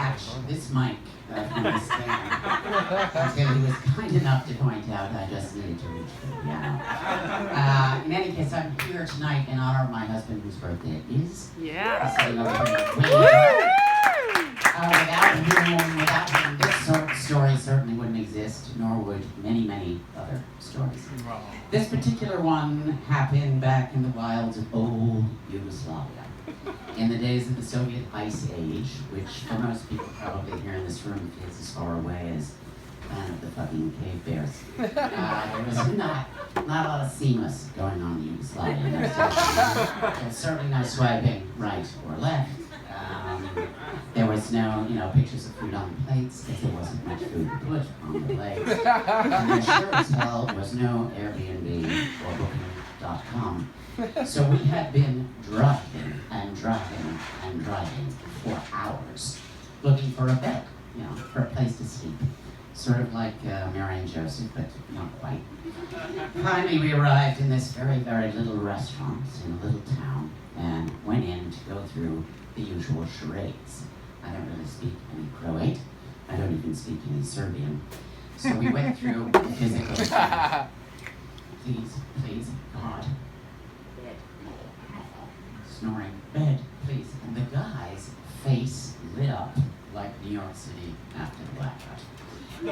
attach this mic from the stand until he was kind enough to point out I just needed to reach for the piano. In any case, I'm here tonight in honor of my husband, whose birthday it is. Yeah. Sitting over here. Without him, this sort of story certainly wouldn't exist, nor would many, many other stories. Wow. This particular one happened back in the wilds of old Yugoslavia, in the days of the Soviet Ice Age, which for most people probably here in this room feels as far away as Planet of the fucking Cave Bears. There was not a lot of seamless going on in Yugoslavia. There was certainly no swiping right or left. There was no, pictures of food on plates, because there wasn't much food to put on the plates. And there sure as hell was no Airbnb or Booking.com. So we had been driving for hours, looking for a bed, for a place to sleep. Sort of like Mary and Joseph, but not quite. Finally, we arrived in this very, very little restaurant in a little town and went in to go through the usual charades. I don't really speak any Croat. I don't even speak any Serbian. So we went through the physical. Please, God. Bed. Snoring. Bed, please. And the guy's face lit up like New York City after the blackout.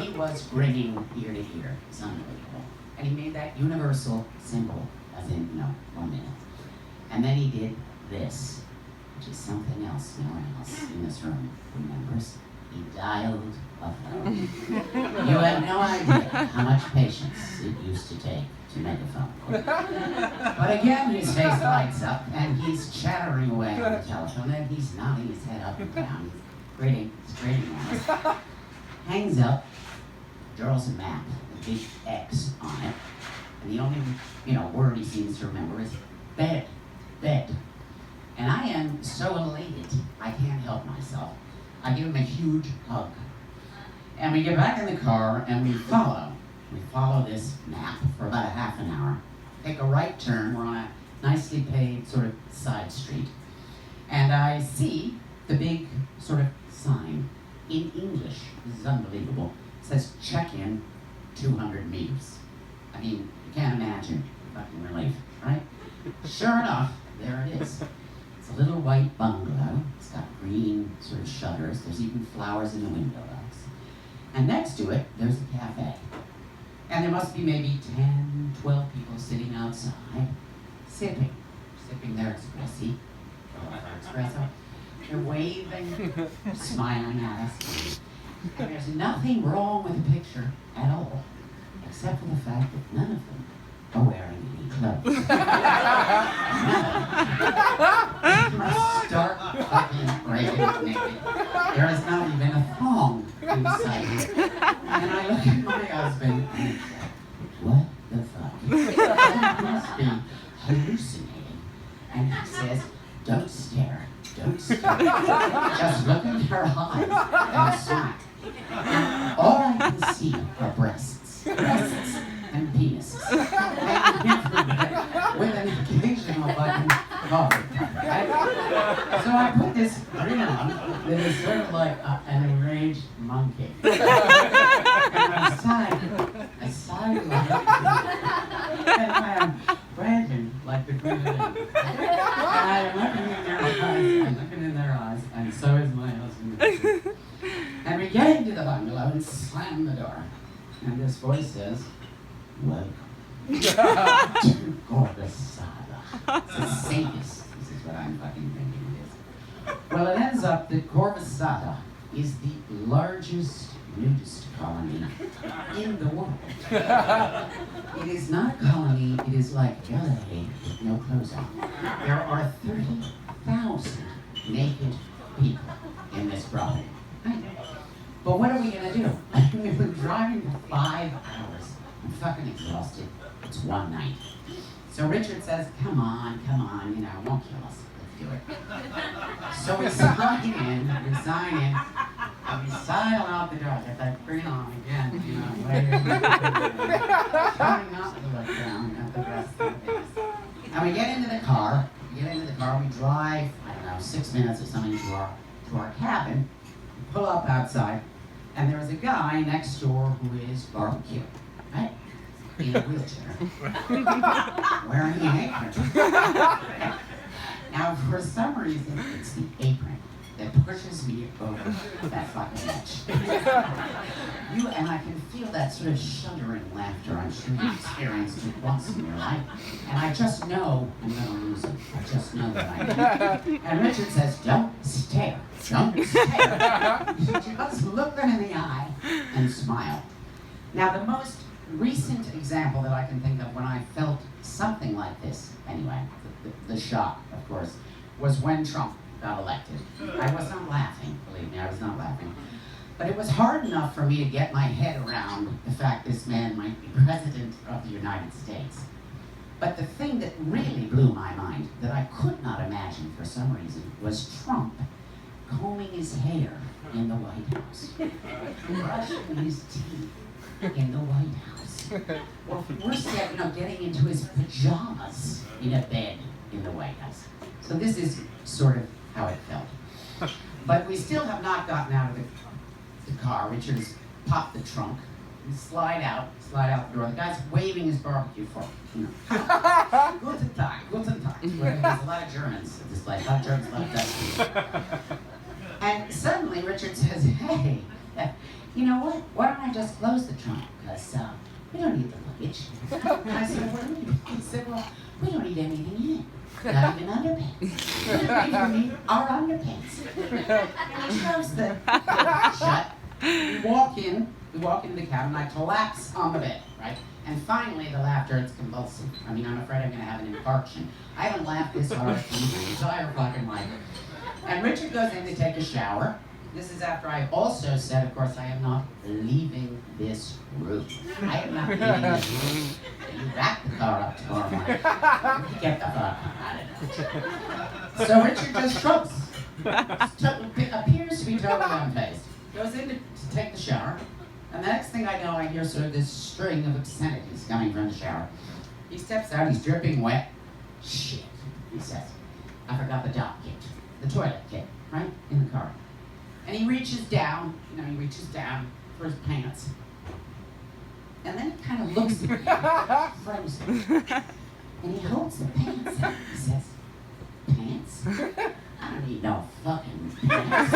He was grinning ear to ear. It's unbelievable. And he made that universal symbol, as in, 1 minute. And then he did this, which is something else no one else in this room remembers. He dialed a phone. You have no idea how much patience it used to take to make a phone call. But again, his face lights up, and he's chattering away on the telephone, and he's nodding his head up and down. He's grading on us. Hangs up, draws a map, a big X on it, and the only, word he seems to remember is bed. And I am so elated, I can't help myself. I give him a huge hug. And we get back in the car and we follow this map for about a half an hour. Take a right turn, we're on a nicely paved sort of side street. And I see the big sort of sign in English. This is unbelievable. It says check-in 200 meters. I mean, you can't imagine the fucking relief, right? Sure enough, there it is. It's a little white bungalow. It's got green sort of shutters. There's even flowers in the windows. And next to it, there's a cafe. And there must be maybe 10, 12 people sitting outside, sipping their espresso. They're waving, smiling at us. And there's nothing wrong with the picture at all, except for the fact that none of them are wearing any clothes. Stark fucking naked. There is not even a thong in sight. And I look at my husband and it's like, what the fuck? I must be hallucinating. And he says, don't stare. Just look in her eyes and smile. And all I can see are breasts and penises. With an occasional fucking coffee. Right? So I put this grin on that is sort of like an enraged monkey. And I sighed like and I am ranting like the Queen of England. And I'm looking in their eyes, and so is my husband. And we get into the bungalow and slam the door. And this voice says, welcome to Corvusada. It's the safest. This is what I'm fucking thinking it is. Well, it ends up that Corvusada is the largest nudist colony in the world. It is not a colony, it is like LA with no clothes on. There are 30,000 naked people in this property. But what are we gonna do? We've been driving for 5 hours. I'm fucking exhausted. It's one night. So Richard says, come on, it won't kill us. Let's do it. So we sign in, and we sign out the door. Get that green on again, waving. Trying not to look down at the rest of the face. And we get into the car, we drive, 6 minutes or something to our cabin. pull up outside, and there was a guy next door who is barbecuing, right? In a wheelchair, wearing an apron. Now, for some reason, it's the apron that pushes me over that fucking edge. And I can feel that sort of shuddering laughter. I'm sure you've experienced it once in your life. And I just know I'm gonna lose it. I just know that I am. And Richard says, don't stare. Don't stare. Just look them in the eye and smile. Now, the most recent example that I can think of when I felt something like this, anyway, the shock, of course, was when Trump got elected. I was not laughing, believe me, I was not laughing. But it was hard enough for me to get my head around the fact this man might be president of the United States. But the thing that really blew my mind, that I could not imagine for some reason, was Trump combing his hair in the White House, brushing his teeth in the White House. Or worse yet, getting into his pajamas in a bed in the White House. So this is sort of how it felt. But we still have not gotten out of the car. Richard has popped the trunk and slide out the door. The guy's waving his barbecue fork. Guten Tag, guten Tag. There's a lot of Germans at this place. A lot of Germans, a lot of Dutch. And suddenly Richard says, hey, you know what? Why don't I just close the trunk? Because we don't need the luggage. And I said, what do you mean? He said, well, we don't need anything in it. Not even underpants. We need our underpants. And he shows the door shut. We walk into the cabin, I collapse on the bed, right? And finally the laughter, it's convulsive. I mean, I'm afraid I'm gonna have an infarction. I haven't laughed this hard in my entire fucking life. And Richard goes in to take a shower. This is after I also said, of course, I am not leaving this room. I am not leaving this room. You back the car up tomorrow morning. Get the fuck out of it. So Richard just shrugs. Appears to be totally unfazed. Goes in to take the shower. And the next thing I know, I hear sort of this string of obscenities coming from the shower. He steps out, he's dripping wet. Shit, he says. I forgot the dock kit. The toilet kit, right? In the car. And he reaches down, for his pants. And then he kind of looks at me, frozen. And he holds the pants out. He says, pants? I don't need no fucking pants.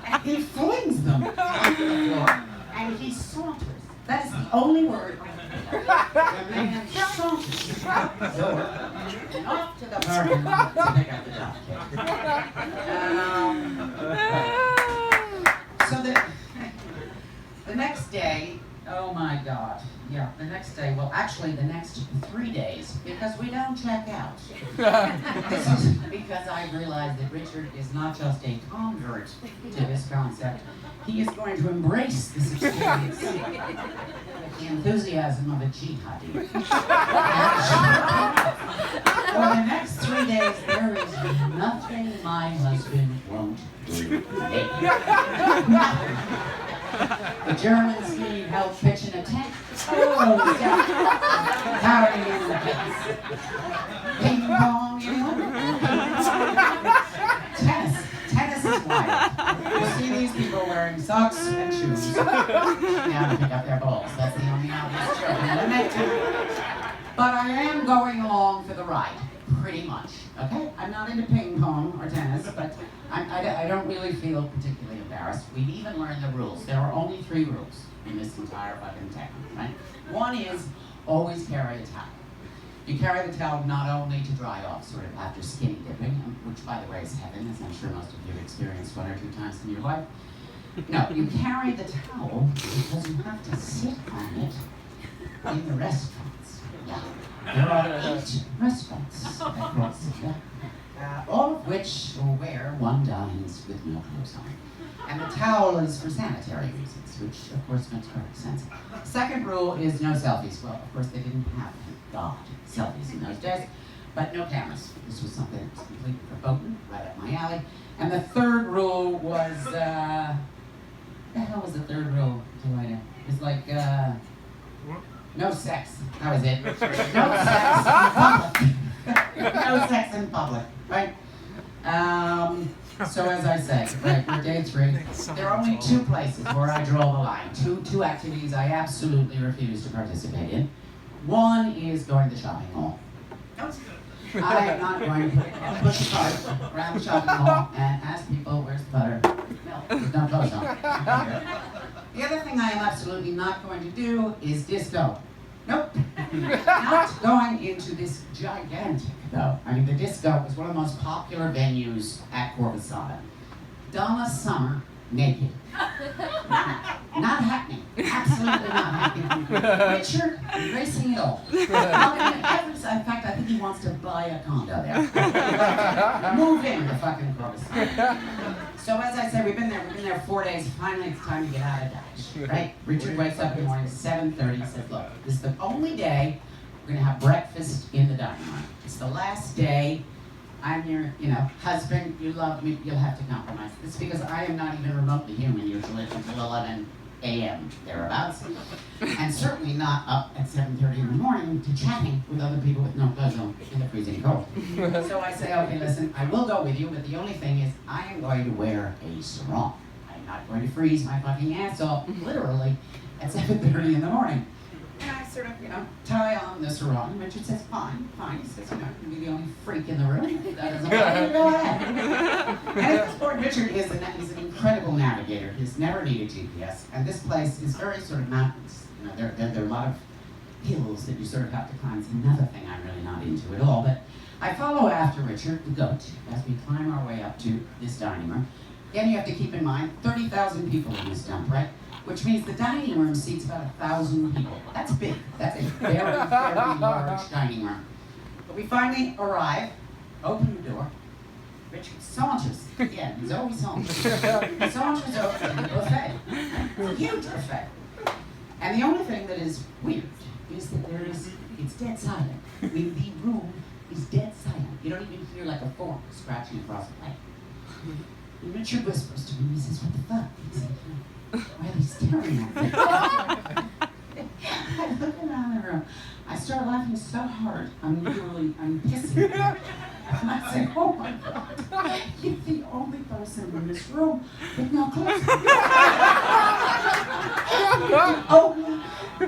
And he flings them onto the floor, and he saunters. That is the only word. The man saunters out the door and off to the parking lot to pick up the dock kit. So the next day, oh my God. Yeah, the next day, well actually the next 3 days, because we don't check out. This is because I realized that Richard is not just a convert to this concept, he is going to embrace this experience with the enthusiasm of a jihadi. For the next 3 days, there is nothing my husband won't do. The Germans need help pitching a tent. Oh, yeah. Carrying in the pits. Ping pong, anyone? Tennis is wild. You see these people wearing socks and shoes now to pick up their balls. That's the only obvious joke. But I am going along for the ride, pretty much. Okay? I'm not into ping pong or tennis, but I don't really feel particularly embarrassed. We've even learned the rules. There are only 3 rules in this entire fucking town, right? One is always carry a towel. You carry the towel not only to dry off sort of after skinny dipping, which by the way is heaven, as I'm sure most of you have experienced 1 or 2 times in your life. No, you carry the towel because you have to sit on it in the restaurants. Yeah. There are 8 restaurants across the all of which or where one dines with no clothes on. And the towel is for sanitary reasons, which of course makes perfect sense. Second rule is no selfies. Well, of course they didn't have, thank God, selfies in those days, but no cameras. This was something that was completely verboten, right up my alley. And the third rule was, what the hell was the third rule? It was like, no sex. That was it. No sex in public. No sex in public, right? So as I say, right, for day 3, there are only 2 places where I draw the line. Two activities I absolutely refuse to participate in. One is going to the shopping mall. I am not going to push a cart around the shopping mall and ask people, where's the butter? No, there's no clothes on. The other thing I am absolutely not going to do is disco. Nope. Not going into this gigantic, though. I mean, the disco is one of the most popular venues at Corvusada. Donna Summer, naked. Not happening. Absolutely not happening. Richard, racing it all. In fact, I think he wants to buy a condo there. Move in to fucking Corvusada. So as I said, we've been there 4 days. Finally, it's time to get out of Dodge, right? Richard wakes up in the morning, 7:30, says, look, this is the only day we're gonna have breakfast in the dining room. It's the last day. I'm your, husband, you love me, you'll have to compromise. It's because I am not even remotely human usually until 11 a.m. thereabouts. And certainly not up at 7:30 in the morning to chatting with other people with no clothes on in the freezing cold. So I say, okay, listen, I will go with you, but the only thing is I am going to wear a sarong. I'm not going to freeze my fucking ass off, literally, at 7:30 in the morning. And I sort of, tie on the sarong. Richard says, fine. He says, you're going to be the only freak in the room. That doesn't matter. Go ahead. And at this point, Richard is an incredible navigator. He's never needed GPS. And this place is very sort of mountains. There are a lot of hills that you sort of have to climb. It's another thing I'm really not into at all. But I follow after Richard, the goat, as we climb our way up to this dining room. Again, you have to keep in mind, 30,000 people in this dump, right? Which means the dining room seats about 1,000 people. That's big. That's a very, very large dining room. But we finally arrive, open the door. Richard saunters. Again, he's always saunters. He saunters over to the buffet. It's a huge buffet. And the only thing that is weird is that it's dead silent. I mean, the room is dead silent. You don't even hear like a fork scratching across the plate. And Richard whispers to me, he says, what the fuck? He's like, why are they staring at me? I look around the room. I start laughing so hard, I'm pissing. And I say, oh my God, you're the only person in this room with no clothes.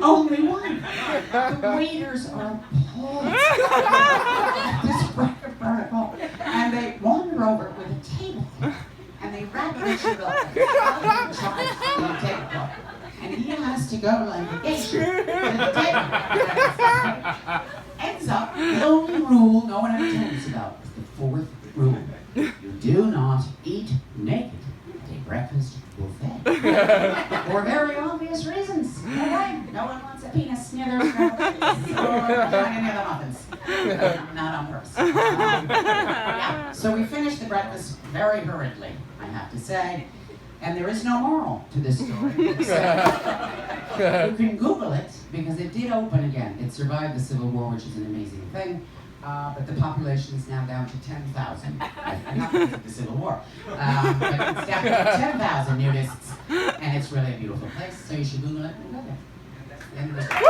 only one. The waiters are appalled at this breakfast protocol. And they wander over with a tablecloth. And they wrap Richard up in a tablecloth. And he has to go like a geisha to the table. Ends up, the only rule no one ever tells about is the 4th rule. You do not eat naked at a breakfast buffet. For very obvious reasons. Okay? No one wants a penis near their scrambled or any other muffins. Not on purpose. Yeah. So we finished the breakfast very hurriedly, I have to say. And there is no moral to this story. You can Google it, because it did open again. It survived the Civil War, which is an amazing thing. But the population is now down to 10,000. Not because of the Civil War. But it's down to 10,000 nudists. And it's really a beautiful place, so you should Google it and go there. And that's the end of the story.